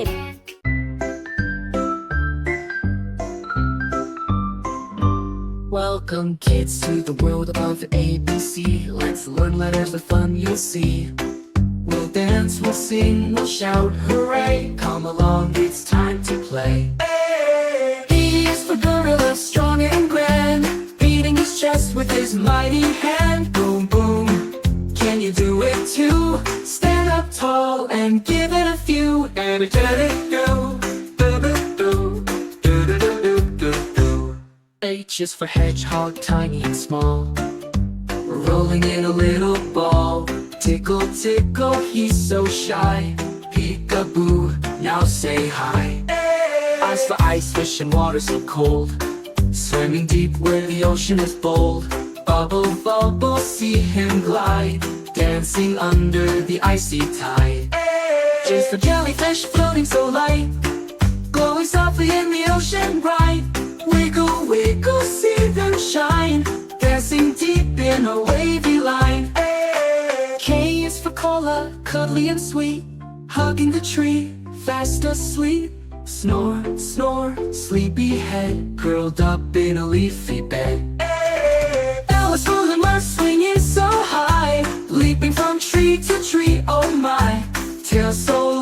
subscribe. Welcome kids to the world of ABC. Let's learn letters with fun you'll see. We'll dance, we'll sing, we'll shout, hooray! Come along, it's time to play. B is for gorilla, strong and grand, beating his chest with his mighty hand. Boom, boom, can you do it too? Stand up tall and give it a few. Energetic go, do-do-do, do-do-do-do-do-do. H is for hedgehog, tiny and small, rolling in a little ball. Tickle, tickle, he's so shy. Peekaboo, now say hi. I's for ice fish and water so cold, swimming deep where the ocean is bold. Bubble, bubble, see him glide, dancing under the icy tide. J's for jellyfish, floating so light, glowing softly in the ocean bright. Wiggle, wiggle, see them shine, dancing deep in a wavy line. K is for cola, cuddly and sweet, hugging the tree, fast asleep. Snore, snore, sleepy head, curled up in a leafy bed. L is for lemur, swinging so high, leaping from tree to tree, oh my. Tail so